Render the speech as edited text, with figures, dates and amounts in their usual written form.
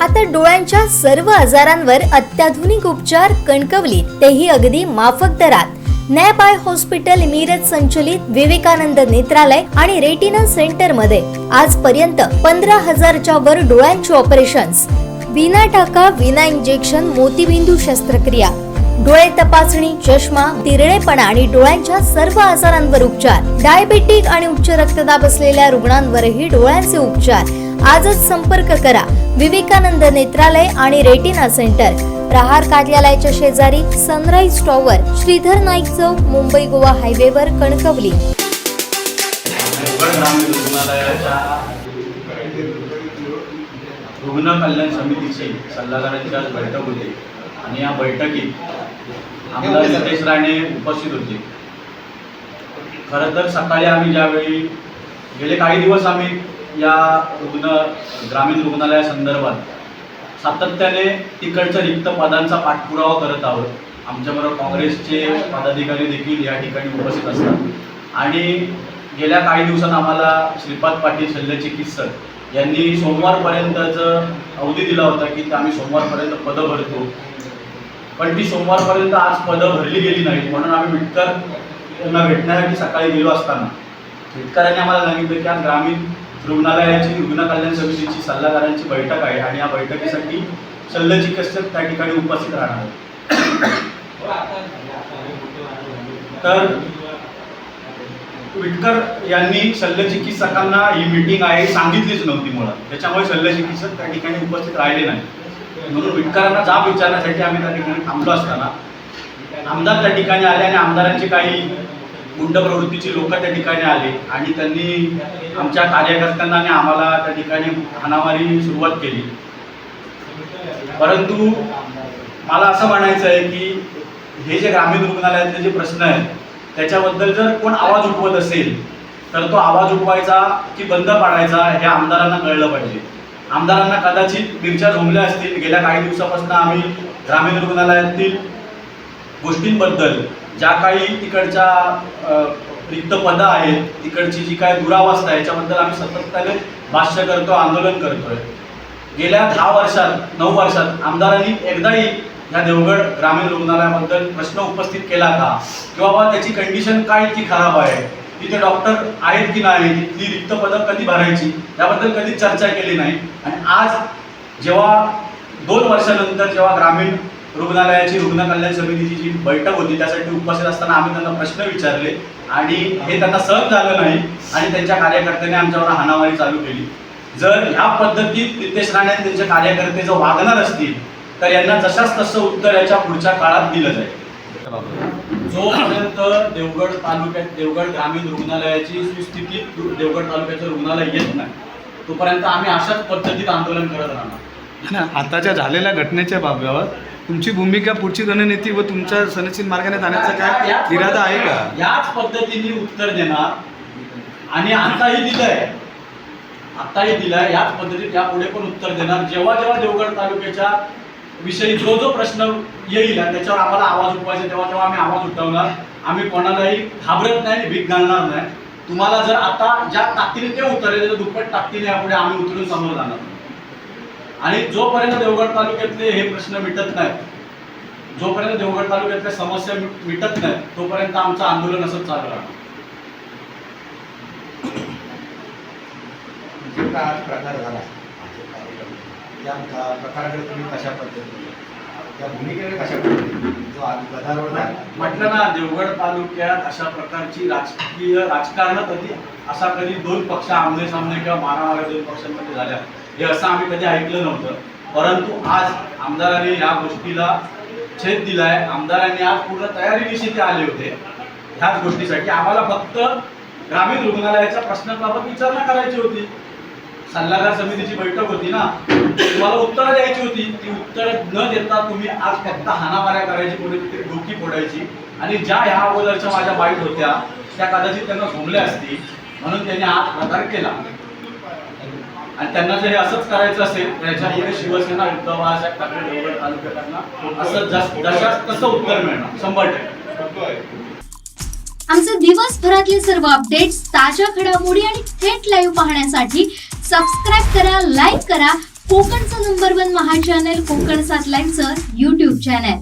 आता डोळ्यांच्या सर्व आजारांवर अत्याधुनिक उपचार कणकवलीत, तेही अगदी माफक दरात. नॅप आय हॉस्पिटल मिरज संचलित विवेकानंद नेत्रालय आणि रेटिना सेंटर मध्ये आजपर्यंत 15,000च्या वर डोळ्यांची ऑपरेशन्स, विना टाका विना इंजेक्शन मोतीबिंदू शस्त्रक्रिया, डोळे तपासणी, चष्मा, तिरळेपणा आणि डोळ्यांच्या सर्व आजारांवर उपचार. डायबेटिक आणि उच्च रक्तदाब असलेल्या रुग्णांवरही डोळ्यांचे उपचार. आजच संपर्क करा विवेकानंद नेत्रालय आणि रेटिना सेंटर, प्रहार कार्यालयाच्या शेजारी, सनराइज टॉवर, श्रीधर नाईक चौक, मुंबई गोवा हायवेवर, कणकवली. रुग्ण कल्याण समितीची सल्लागारांची आज बैठक होती आणि या बैठकीत आमदार नितेश राणे उपस्थित होते. खरं तर सकाळी आम्ही ज्यावेळी गेले काही दिवस आम्ही या ग्रामीण रुग्णालयासंदर्भात सातत्याने तिकडच्या रिक्त पदांचा पाठपुरावा करत आहोत. आमच्याबरोबर काँग्रेसचे पदाधिकारी देखील या ठिकाणी उपस्थित असतात आणि गेल्या काही दिवसात आम्हाला श्रीपाद पाटील शल्यचिकित्सक यांनी सोमवारपर्यंतचं अवधी दिला होता की आम्ही सोमवारपर्यंत पदं भरतो, पण ती सोमवारपर्यंत आज पदं भरली गेली नाहीत. म्हणून आम्ही विटकर यांना भेटण्यासाठी सकाळी गेलो असताना विटकरांनी आम्हाला सांगितलं की आज ग्रामीण रुग्णालयाची रुग्ण कल्याण समितीची सल्लागारांची बैठक आहे आणि या बैठकीसाठी शल्यचिकित्सक त्या ठिकाणी उपस्थित राहणार आहेत. तर विटकर यांनी शल्यचिकित्सकांना ही मीटिंग आहे सांगितलीच नव्हती मुळात, त्याच्यामुळे शल्यचिकित्सक त्या ठिकाणी उपस्थित राहिले नाही. म्हणून विटकरांना जाब विचारण्यासाठी आम्ही त्या ठिकाणी थांबलो असताना आमदार त्या ठिकाणी आले आणि आमदारांची काही गुंड प्रवृत्तीची लोक त्या ठिकाणी आले आणि त्यांनी आमच्या कार्यकर्त्यांना आणि आम्हाला त्या ठिकाणी हाणामारी सुरुवात केली. परंतु मला असं म्हणायचं आहे की हे जे ग्रामीण रुग्णालयातले जे प्रश्न आहेत त्याच्याबद्दल जर कोण आवाज उठवत असेल तर तो आवाज उठवायचा की बंद पाडायचा हे आमदारांना कळलं पाहिजे. आमदारांना कदाचित मिरच्या झोंबल्या असतील. गेल्या काही दिवसापासून आम्ही ग्रामीण रुग्णालयातील गोष्टींबद्दल, ज्या काही तिकडच्या रिक्त पदं आहेत, तिकडची जी काही दुरावस्था आहे याच्याबद्दल आम्ही सातत्याने भाष्य करतो, आंदोलन करतोय. गेल्या 9 वर्षात आमदारांनी एकदाही या देवगड ग्रामीण रुग्णालयाबद्दल प्रश्न उपस्थित केला का, किंवा बाबा त्याची कंडिशन काय, ती खराब आहे, तिथे डॉक्टर आहेत की नाही, तिथली रिक्त पदं कधी भरायची याबद्दल कधी चर्चा केली नाही. आणि आज जेव्हा 2 वर्षानंतर जेव्हा ग्रामीण रुग्णालयाची रुग्ण कल्याण समितीची जी बैठक होती त्यासाठी उपस्थित असताना आम्ही त्यांना प्रश्न विचारले आणि हे त्यांना सहन झालं नाही आणि त्यांच्या कार्यकर्त्यांनी आमच्यावर हाणामारी चालू केली. जर ह्या पद्धतीत नितेश राणे आणि त्यांचे कार्यकर्ते जर वागणार असतील तर यांना जशाच तसं उत्तर याच्या पुढच्या काळात दिलं जाईल. जोपर्यंत देवगड ग्रामीण रुग्णालयाची सुस्थितीत देवगड तालुक्याचं रुग्णालय येत नाही तोपर्यंत आम्ही अशाच पद्धतीत आंदोलन करत राहणार. आताच्या झालेल्या घटनेच्या बाबतीत तुमची भूमिका, पुढची रणनीती व तुमच्या सनदशील मार्गाने जाण्याचा काय इरादा आहे का? याच पद्धतीने उत्तर देणार आणि आताही दिलंय याच पद्धतीत यापुढे पण उत्तर देणार. जेव्हा जेव्हा देवगड तालुक्याच्या विषयी जो प्रश्न येईल त्याच्यावर आम्हाला आवाज उठवायचा तेव्हा आम्ही आवाज उठवणार. आम्ही कोणालाही घाबरत नाही आणि भीक घालणार नाही. तुम्हाला जर आता ज्या ताकदीने ते उतरले त्याच्या दुप्पट ताकदीने यापुढे आम्ही उतरून समोर जाणार. आणि जोपर्यंत देवगड तालुक्यातले हे प्रश्न मिटत नाहीत, जोपर्यंत देवगड तालुक्यातल्या समस्या मिटत नाहीत तोपर्यंत आमचं आंदोलन असंच चालू राहणार. प्रकार झाला त्या प्रकाराकडे तुम्ही कशा पद्धतीने, त्या भूमिकेकडे कशा पद्धतीने जो गदारोळ झाला म्हटलं ना, देवगड तालुक्यात अशा प्रकारची राजकारण कधी 2 पक्ष आमने सामने किंवा मारामाऱ्या 2 पक्षांमध्ये झाल्या हे असं आम्ही कधी ऐकलं नव्हतं. परंतु आज आमदारांनी या गोष्टीला छेद दिलाय. आमदारांनी आज पूर्ण तयारीनिशी ते आले होते ह्याच गोष्टीसाठी. आम्हाला फक्त ग्रामीण रुग्णालयाच्या प्रश्नाबाबत विचारणा करायची होती. सल्लागार समितीची बैठक होती ना, तुम्हाला उत्तरं द्यायची होती. ती उत्तरं न देता तुम्ही आज फक्त हाणामाऱ्या करायची, कोणीतरी डोकी फोडायची. आणि ज्या ह्या अगोदरच्या माझ्या बाईट होत्या त्या कदाचित त्यांना झोंबल्या असतील म्हणून त्यांनी आज प्रकार केला. आणि त्यांना जर हे असंच करायचं असेल त्याच्यामुळे शिवसेना उद्धव बाळासाहेब ठाकरे देवगड तालुक्यात असं जशाच तसं उत्तर मिळणार 100%. आमचे दिवसभरातले सर्व अपडेट्स, ताज्या घडामोडी आणि थेट लाईव्ह पाहण्यासाठी सबस्क्राईब करा, लाईक करा, कोकणचं नंबर 1 महा चॅनल कोकण 7 लाईव्हचं YouTube चॅनल.